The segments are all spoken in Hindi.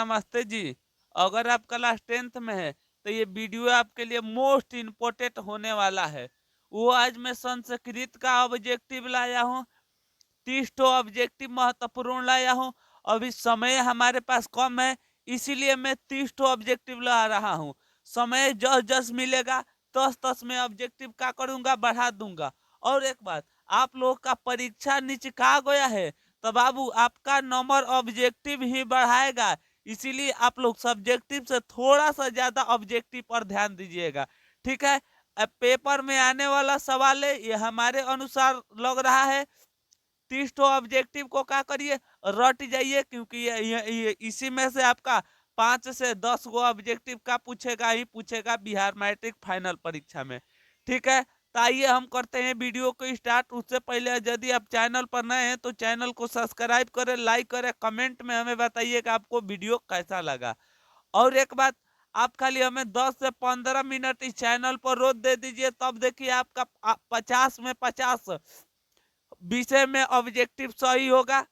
नमस्ते जी। अगर आप क्लास 10th में है तो ये वीडियो आपके लिए मोस्ट इम्पोर्टेंट होने वाला है। वो आज मैं संस्कृत का ऑब्जेक्टिव लाया हूँ, 30 ठो ऑब्जेक्टिव महत्वपूर्ण लाया हूँ। अभी समय हमारे पास कम है, इसीलिए मैं 30 ठो ऑब्जेक्टिव ला रहा हूँ। समय जस जस मिलेगा तस तस मैं ऑब्जेक्टिव का करूंगा, बढ़ा दूंगा। और एक बात, आप लोग का परीक्षा निचका गया है तो बाबू आपका नंबर ऑब्जेक्टिव ही बढ़ाएगा, इसीलिए आप लोग सब्जेक्टिव से थोड़ा सा ज्यादा ऑब्जेक्टिव पर ध्यान दीजिएगा, ठीक है। अब पेपर में आने वाला सवाल है, ये हमारे अनुसार लग रहा है 30 ठो ऑब्जेक्टिव को क्या करिए, रट जाइए, क्योंकि ये इसी में से आपका 5 से 10 गो ऑब्जेक्टिव का पूछेगा ही पूछेगा बिहार मैट्रिक फाइनल परीक्षा में, ठीक है। तो आइए हम करते हैं वीडियो को स्टार्ट। उससे पहले यदि आप चैनल पर नए हैं तो चैनल को सब्सक्राइब करें, लाइक करें, कमेंट में हमें बताइए कि आपको वीडियो कैसा लगा। और एक बात, आप खाली हमें 10 से 15 मिनट इस चैनल पर रोज दे दीजिए, तब देखिए आपका 50 में 50 विषय में ऑब्जेक्टिव सही होगा।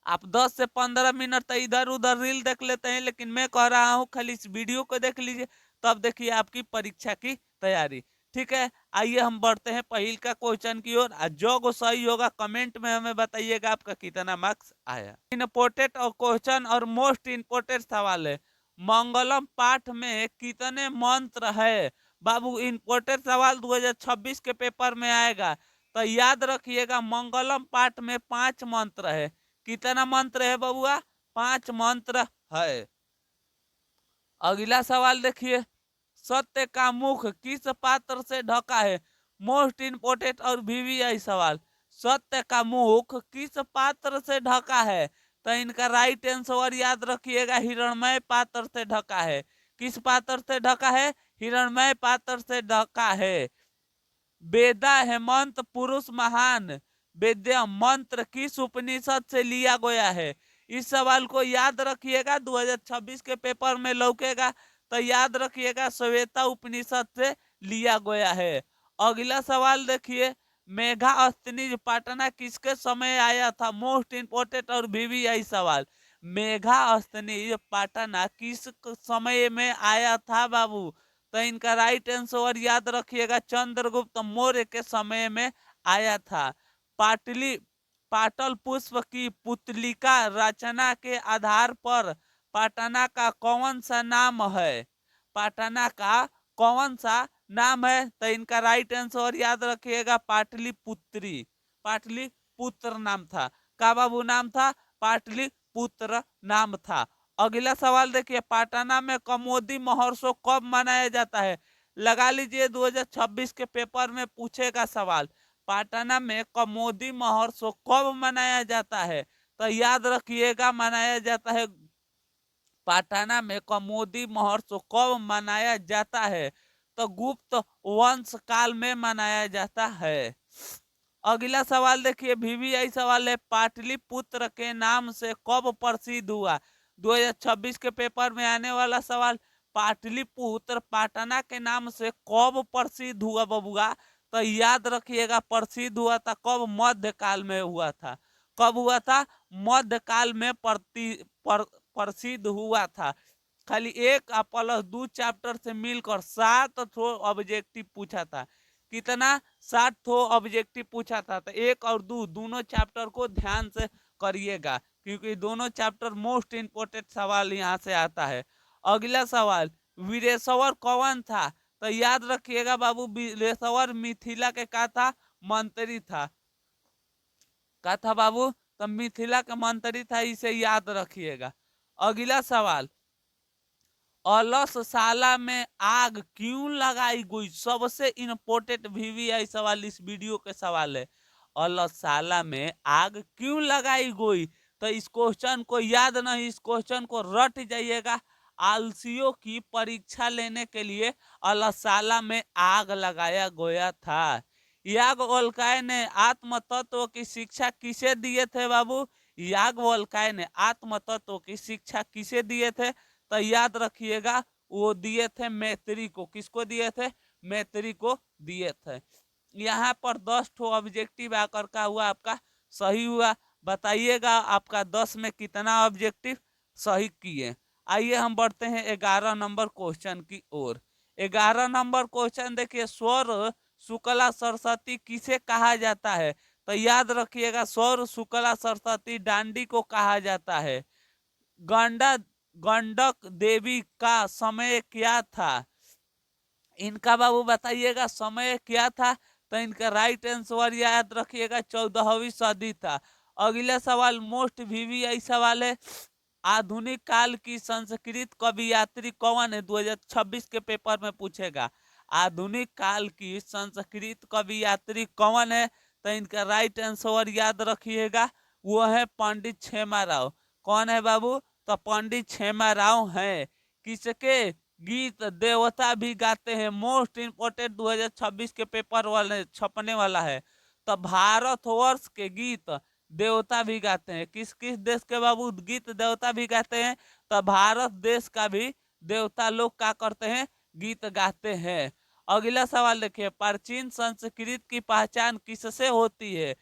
आप 10 से 15 मिनट तो इधर उधर रील देख लेते हैं, लेकिन मैं कह रहा हूं खाली इस वीडियो को देख लीजिए, तब देखिए आपकी परीक्षा की तैयारी, ठीक है। आइए हम बढ़ते हैं पहल का क्वेश्चन की ओर। जो को सही होगा कमेंट में हमें बताइएगा आपका कितना मार्क्स आया। इम्पोर्टेंट और क्वेश्चन और मोस्ट इम्पोर्टेंट सवाल है, मंगलम पाठ में कितने मंत्र है। बाबू इम्पोर्टेंट सवाल 2026 के पेपर में आएगा, तो याद रखिएगा मंगलम पाठ में 5 मंत्र है। कितना मंत्र है बबुआ, 5 मंत्र है। अगला सवाल देखिए, सत्य का मुख किस पात्र से ढका है। मोस्ट इंपोर्टेंट और वीवीआई सवाल, सत्य का मुख किस पात्र से ढका है। तो इनका राइट आंसर याद रखिएगा, हिरणमय पात्र से ढका है। किस पात्र से ढका है, हिरणमय पात्र से ढका है। वेदा हेमंत पुरुष महान वेद्य मंत्र किस उपनिषद से लिया गया है। इस सवाल को याद रखिएगा, 2026 के पेपर में लौकेगा, तो याद रखिएगा श्वेता उपनिषद से लिया गया है। अगला सवाल देखिए, मेघा अस्तिनिज पाटना किसके समय आया था। मोस्ट इंपोर्टेंट और वीवीआई सवाल, मेघा अस्तिनिज पाटना किस समय में आया था बाबू। तो इनका राइट आंसर याद रखिएगा, चंद्रगुप्त मौर्य के समय में आया था। पाटली पाटल पुष्प की पुतलिका रचना के आधार पर पाटना का कौन सा नाम है। पाटना का कौन सा नाम है, तो इनका राइट आंसर याद रखिएगा, पाटलिपुत्री, पाटलिपुत्र नाम था। का बाबू नाम था, पाटलिपुत्र नाम था। अगला सवाल देखिए, पाटना में कमोदी महोत्सव कब मनाया जाता है। लगा लीजिए 2026 के पेपर में पूछेगा सवाल, पाटना में कमोदी महोत्सव कब मनाया जाता है। तो याद रखिएगा मनाया जाता है, पाटना में कमोदी महोत्सव कब मनाया जाता है, तो गुप्त वंश काल में मनाया जाता है। अगला सवाल देखिए, वीवीआई सवाल है, पाटलिपुत्र के नाम से कब प्रसिद्ध हुआ। 2026 के पेपर में आने वाला सवाल, पाटलिपुत्र पाटना के नाम से कब प्रसिद्ध हुआ बबुआ। तो याद रखिएगा प्रसिद्ध हुआ था कब, मध्यकाल में हुआ था। कब हुआ था, मध्यकाल में प्रसिद्ध हुआ था। खाली 1+2 चैप्टर से मिलकर 7 ठो ऑब्जेक्टिव पूछा था। कितना, 7 ठो ऑब्जेक्टिव पूछा था। तो 1 और 2 दोनों चैप्टर को ध्यान से करिएगा, क्योंकि दोनों चैप्टर मोस्ट इंपोर्टेंट सवाल यहाँ से आता है। अगला सवाल, वीरेश्वर कौन था। तो याद रखिएगा बाबू, वीरेश्वर मिथिला के का था, मंत्री था। का था बाबू, तो मिथिला का मंत्री था, इसे याद रखिएगा। अगला सवाल, अलसशाला में आग क्यों लगाई गई। सबसे इंपोर्टेंट वीवीआई सवाल इस वीडियो के सवाल है, अलसशाला में आग क्यों लगाई गई। तो इस क्वेश्चन को याद नहीं, इस क्वेश्चन को रट जाइएगा। आलसियों की परीक्षा लेने के लिए अलसशाला में आग लगाया गया था। याज्ञवल्क्य ने आत्म तत्व की शिक्षा किसे दिए थे बाबू। याज्ञवल्क्य ने आत्म तत्व की शिक्षा किसे दिए थे। तो याद रखिएगा वो दिए थे मैत्री को। किसको दिए थे, मैत्री को दिए थे। यहाँ पर 10 ठो ऑब्जेक्टिव आकर का हुआ आपका सही हुआ। बताइएगा आपका 10 में कितना ऑब्जेक्टिव सही किए। आइए हम बढ़ते हैं 11 नंबर क्वेश्चन की ओर। 11 नंबर क्वेश्चन देखिए, स्वर शुक्ला सरस्वती किसे कहा जाता है? तो याद रखिएगा, स्वर शुक्ला सरस्वती डांडी को कहा जाता है। गंडा गंडक देवी का समय क्या था? इनका बाबू बताइएगा समय क्या था? तो इनका राइट आंसर याद रखिएगा 14वीं सदी था। अगला सवाल मोस्ट वीवीआई सवाल है, आधुनिक काल की संस्कृत कवियत्री कौन है? 2026 के पेपर में पूछेगा, आधुनिक काल की संस्कृत कवियत्री कौन है? तो इनका राइट आंसर याद रखिएगा, वो है पंडित छेमा राव। कौन है बाबू? तो पंडित छेमा राव है। किसके गीत देवता भी गाते हैं? मोस्ट इंपोर्टेंट 2026 के पेपर वाले छपने वाला है। तो भारतवर्ष के गीत देवता भी गाते हैं। किस किस देश के बाबू गीत देवता भी गाते हैं? तो भारत देश का भी देवता लोग क्या करते हैं? गीत गाते हैं। अगला सवाल देखिए, प्राचीन संस्कृत की पहचान किससे होती है?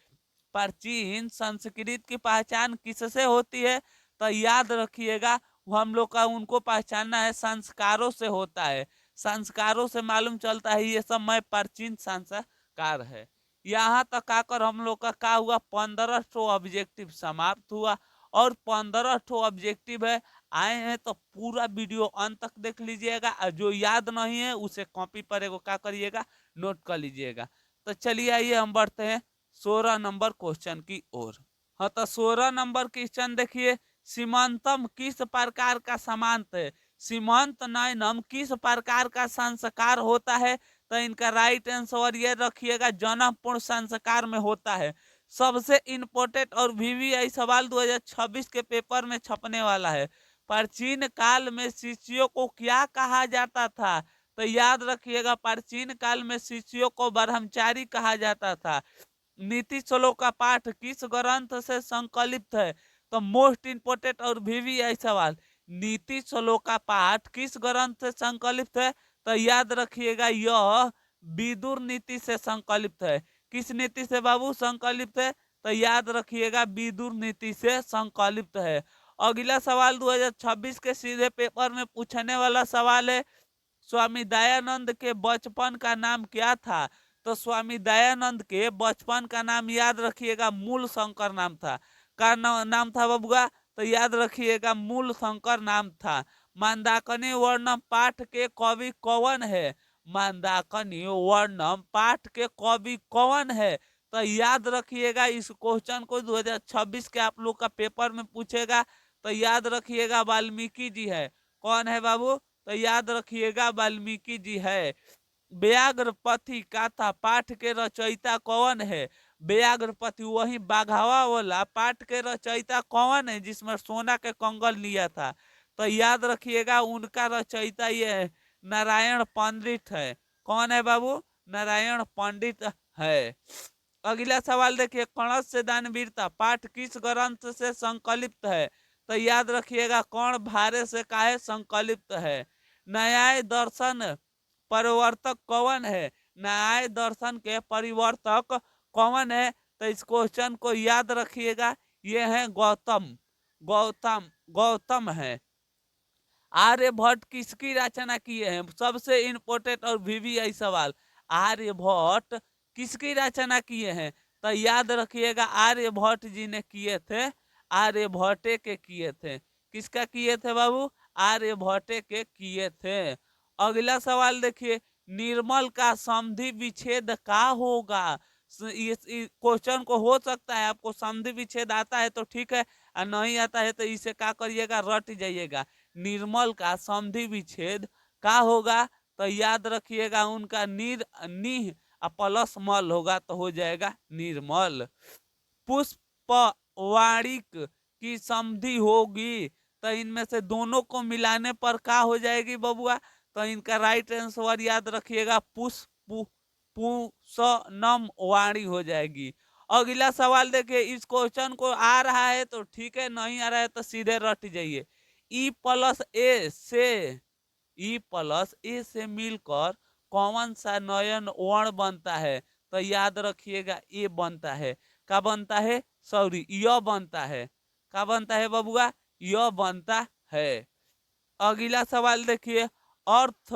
प्राचीन संस्कृत की पहचान किससे होती है? तो याद रखिएगा, हम लोग का उनको पहचानना है संस्कारों से होता है। संस्कारों से मालूम चलता है ये सब मैं प्राचीन संस्कार है। यहाँ तक आकर हम लोग का क्या हुआ? 15 ऑब्जेक्टिव समाप्त हुआ। और 15 ऑब्जेक्टिव है आए हैं, तो पूरा वीडियो अंत तक देख लीजिएगा। और जो याद नहीं है उसे कॉपी पर एगो क्या करिएगा, नोट कर लीजिएगा। तो चलिए आइए हम बढ़ते हैं 16 नंबर क्वेश्चन की ओर। हाँ, तो 16 नंबर क्वेश्चन देखिए, सीमंतम किस प्रकार का समांत है? सीमंत नयनम किस प्रकार का संस्कार होता है? तो इनका राइट आंसर ये रखिएगा, जन्म पूर्ण संस्कार में होता है। सबसे इंपोर्टेंट और वीवीआई सवाल 2026 के पेपर में छपने वाला है। प्राचीन काल में शिष्यों को क्या कहा जाता था? तो याद रखिएगा, प्राचीन काल में शिष्यों को ब्रह्मचारी कहा जाता था। नीति श्लोक का पाठ किस ग्रंथ से संकलित है? तो मोस्ट इंपोर्टेंट और वीवीआई सवाल, नीति श्लोक का पाठ किस ग्रंथ से संकलित है? तो याद रखिएगा, यह विदुर नीति से संकलित है। किस नीति से बाबू संकलित है? तो याद रखिएगा, विदुर नीति से संकलित है। अगला सवाल 2026 के सीधे पेपर में पूछने वाला सवाल है, स्वामी दयानंद के बचपन का नाम क्या था? तो स्वामी दयानंद के बचपन का नाम याद रखिएगा, मूल शंकर नाम था। का नाम था बबुआ? तो याद रखिएगा, मूल शंकर नाम था। मंदाकिनी वर्णम पाठ के कवि कौन है? मंदाकिनी वर्णम पाठ के कवि कौन है? तो याद रखिएगा, इस क्वेश्चन को 2026 के आप लोग का पेपर में पूछेगा। तो याद रखिएगा, वाल्मीकि जी है। कौन है बाबू? तो याद रखिएगा, वाल्मीकि जी है। व्याघ्रपति गाथा पाठ के रचयिता कौन है? व्याघ्रपति वही बाघावा वाला पाठ के रचयिता कौन है जिसमें सोना के कंगल लिया था? तो याद रखिएगा, उनका रचयिता ये है, नारायण पंडित है। कौन है बाबू? नारायण पंडित है। अगला सवाल देखिए, कणस से दानवीरता पाठ किस ग्रंथ से संकलित है? तो याद रखिएगा, कौन भारे से काहे संकलित है। न्याय दर्शन परिवर्तक कौन है? न्याय दर्शन के परिवर्तक कौन है? तो इस क्वेश्चन को याद रखिएगा, ये है गौतम। गौतम गौतम है। आर्यभट्ट किसकी रचना किए हैं? सबसे इंपोर्टेंट और वीवीआई सवाल, आर्यभट्ट किसकी रचना किए हैं? तो याद रखिएगा, आर्यभट्ट जी ने किए थे, आर्यभट्टे के किए थे। किसका किए थे बाबू? आर्यभट्टे के किए थे। अगला सवाल देखिए, निर्मल का संधि विच्छेद का होगा? इस क्वेश्चन को हो सकता है आपको संधि विच्छेद आता है तो ठीक है, और नहीं आता है तो इसे क्या करिएगा, रट जाइएगा। निर्मल का संधि विच्छेद का होगा? तो याद रखिएगा, उनका निह प्लस मल होगा तो हो जाएगा निर्मल। पुष्प वाणिक की संधि होगी, तो इनमें से दोनों को मिलाने पर क्या हो जाएगी बबुआ? तो इनका राइट आंसर याद रखिएगा, पुष्प पुसनम वाणी हो जाएगी। अगला सवाल देखिए, इस क्वेश्चन को आ रहा है तो ठीक है, नहीं आ रहा है तो सीधे रट जाइए। ई प्लस ए से मिलकर कौन सा नयन वर्ण बनता है? तो याद रखिएगा, ए बनता है। क्या बनता है? सॉरी, य बनता है। क्या बनता है बबुआ? यह बनता है। अगला सवाल देखिए, अर्थ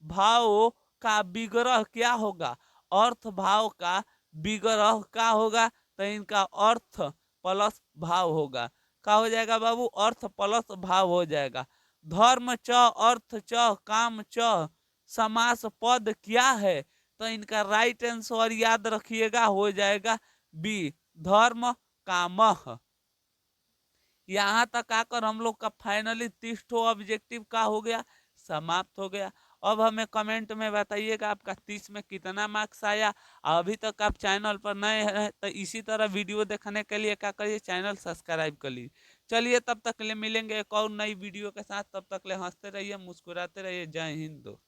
भाव का विग्रह क्या होगा? अर्थ भाव का विग्रह क्या होगा? तो इनका अर्थ प्लस भाव होगा। क्या हो जाएगा बाबू? अर्थ प्लस भाव हो जाएगा। धर्म च, अर्थ च, काम च, समास पद क्या है? तो इनका राइट आंसर याद रखिएगा हो जाएगा बी, धर्म कामः। यहाँ तक आकर हम लोग का फाइनली 30 ऑब्जेक्टिव का हो गया, समाप्त हो गया। अब हमें कमेंट में बताइएगा आपका 30 में कितना मार्क्स आया। अभी तक आप चैनल पर नए हैं तो इसी तरह वीडियो देखने के लिए क्या करिए, चैनल सब्सक्राइब कर लीजिए। चलिए तब तक ले मिलेंगे एक और नई वीडियो के साथ, तब तक ले हंसते रहिए, मुस्कुराते रहिए। जय हिंद दोस्तों।